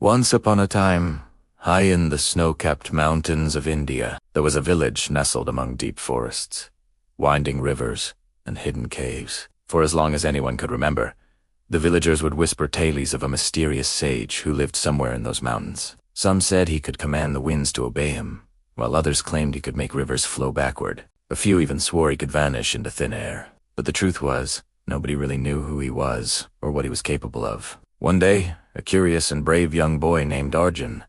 Once upon a time, high in the snow-capped mountains of India, there was a village nestled among deep forests, winding rivers, and hidden caves. For as long as anyone could remember, the villagers would whisper tales of a mysterious sage who lived somewhere in those mountains. Some said he could command the winds to obey him, while others claimed he could make rivers flow backward. A few even swore he could vanish into thin air. But the truth was, nobody really knew who he was or what he was capable of. One day, a curious and brave young boy named Arjun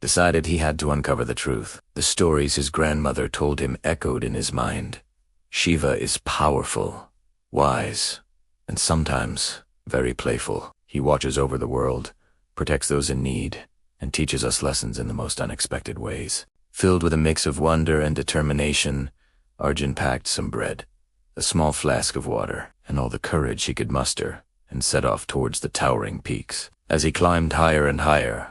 decided he had to uncover the truth. The stories his grandmother told him echoed in his mind. Shiva is powerful, wise, and sometimes very playful. He watches over the world, protects those in need, and teaches us lessons in the most unexpected ways. Filled with a mix of wonder and determination, Arjun packed some bread, a small flask of water, and all the courage he could muster, and set off towards the towering peaks. As he climbed higher and higher,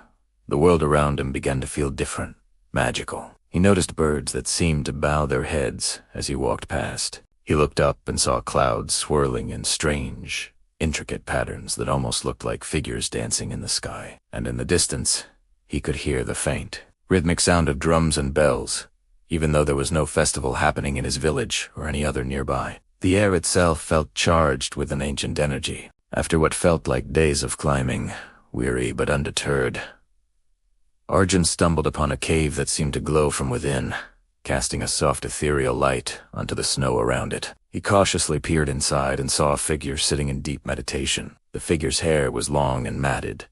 the world around him began to feel different, magical. He noticed birds that seemed to bow their heads as he walked past. He looked up and saw clouds swirling in strange, intricate patterns that almost looked like figures dancing in the sky. And in the distance, he could hear the faint, rhythmic sound of drums and bells, even though there was no festival happening in his village or any other nearby. The air itself felt charged with an ancient energy. After what felt like days of climbing, weary but undeterred, Arjun stumbled upon a cave that seemed to glow from within, casting a soft ethereal light onto the snow around it. He cautiously peered inside and saw a figure sitting in deep meditation. The figure's hair was long and matted,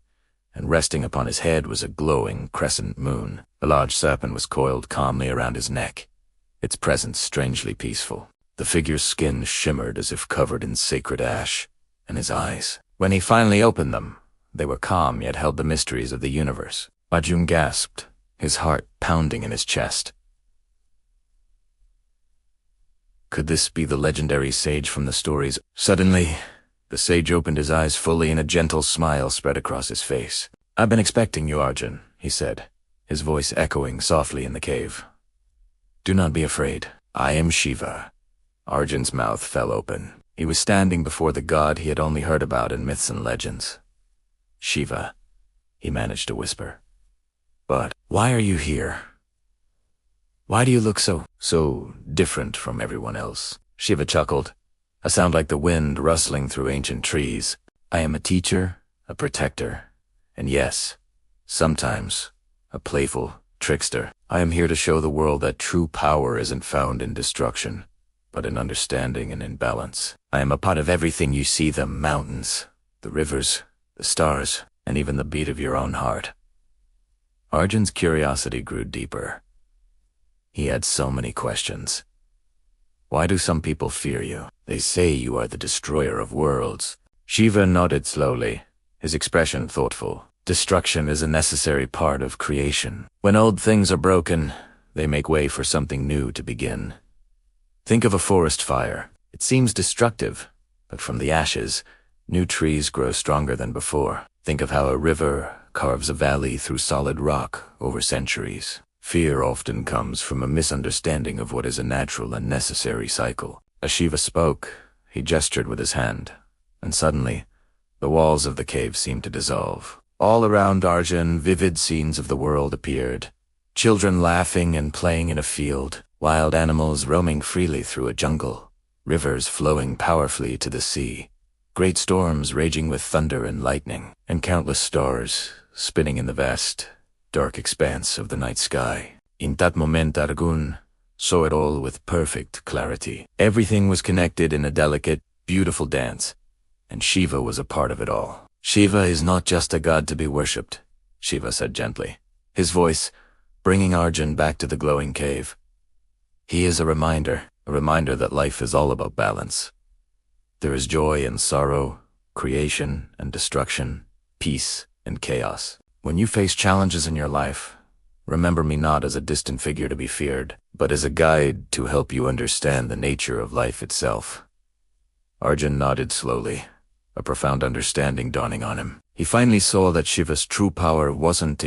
and resting upon his head was a glowing crescent moon. A large serpent was coiled calmly around his neck, its presence strangely peaceful. The figure's skin shimmered as if covered in sacred ash, and his eyes, when he finally opened them, they were calm yet held the mysteries of the universe. Arjun gasped, his heart pounding in his chest. Could this be the legendary sage from the stories? Suddenly, the sage opened his eyes fully and a gentle smile spread across his face. "I've been expecting you, Arjun," he said, his voice echoing softly in the cave. "Do not be afraid. I am Shiva." Arjun's mouth fell open. He was standing before the god he had only heard about in myths and legends. "Shiva," he managed to whisper. "But why are you here? Why do you look so different from everyone else?" Shiva chuckled, a sound like the wind rustling through ancient trees. "I am a teacher, a protector, and yes, sometimes a playful trickster. I am here to show the world that true power isn't found in destruction, but in understanding and in balance. I am a part of everything you see, the mountains, the rivers, the stars, and even the beat of your own heart." Arjun's curiosity grew deeper. He had so many questions. Why do some people fear you? They say you are the destroyer of worlds. Shiva nodded slowly, his expression thoughtful. Destruction is a necessary part of creation. When old things are broken, they make way for something new to begin. Think of a forest fire. It seems destructive, but from the ashes, new trees grow stronger than before. Think of how a river carves a valley through solid rock over centuries. Fear often comes from a misunderstanding of what is a natural and necessary cycle. As Shiva spoke, he gestured with his hand, and suddenly, the walls of the cave seemed to dissolve. All around Arjun, vivid scenes of the world appeared. Children laughing and playing in a field, wild animals roaming freely through a jungle, rivers flowing powerfully to the sea, great storms raging with thunder and lightning, and countless stars spinning in the vast, dark expanse of the night sky. In that moment Arjun saw it all with perfect clarity. Everything was connected in a delicate, beautiful dance, and Shiva was a part of it all. "Shiva is not just a god to be worshipped," Shiva said gently, his voice bringing Arjun back to the glowing cave. "He is a reminder that life is all about balance. There is joy and sorrow, creation and destruction, peace and chaos. When you face challenges in your life, remember me not as a distant figure to be feared, but as a guide to help you understand the nature of life itself." Arjun nodded slowly, a profound understanding dawning on him. He finally saw that Shiva's true power wasn't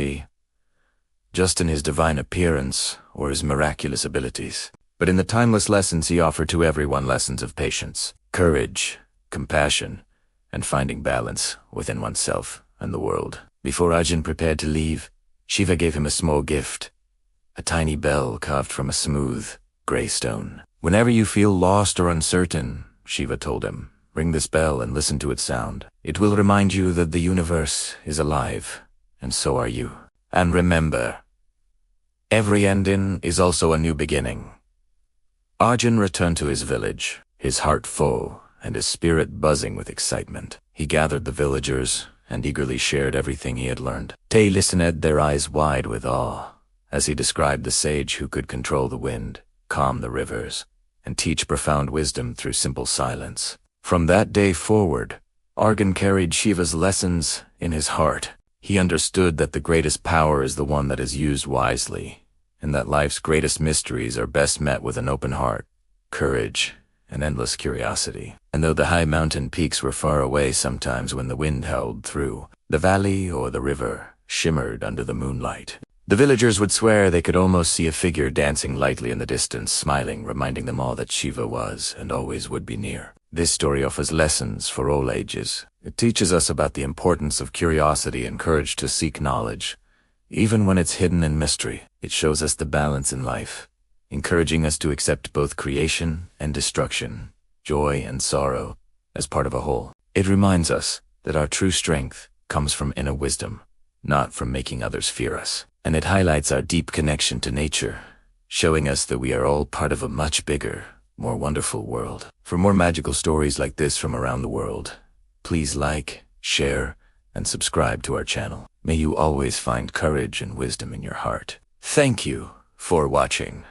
just in his divine appearance or his miraculous abilities, but in the timeless lessons he offered to everyone, lessons of patience, courage, compassion, and finding balance within oneself and the world. Before Arjun prepared to leave, Shiva gave him a small gift, a tiny bell carved from a smooth, gray stone. Whenever you feel lost or uncertain, Shiva told him, ring this bell and listen to its sound. It will remind you that the universe is alive, and so are you. And remember, every ending is also a new beginning. Arjun returned to his village, his heart full and his spirit buzzing with excitement. He gathered the villagers and eagerly shared everything he had learned. They listened, their eyes wide with awe, as he described the sage who could control the wind, calm the rivers, and teach profound wisdom through simple silence. From that day forward, Arjun carried Shiva's lessons in his heart. He understood that the greatest power is the one that is used wisely, and that life's greatest mysteries are best met with an open heart, courage, and endless curiosity. And though the high mountain peaks were far away sometimes when the wind howled through, the valley or the river shimmered under the moonlight. The villagers would swear they could almost see a figure dancing lightly in the distance, smiling, reminding them all that Shiva was and always would be near. This story offers lessons for all ages. It teaches us about the importance of curiosity and courage to seek knowledge, even when it's hidden in mystery. It shows us the balance in life, encouraging us to accept both creation and destruction, joy and sorrow, as part of a whole. It reminds us that our true strength comes from inner wisdom, not from making others fear us. And it highlights our deep connection to nature, showing us that we are all part of a much bigger, more wonderful world. For more magical stories like this from around the world, please like, share, and subscribe to our channel. May you always find courage and wisdom in your heart. Thank you for watching.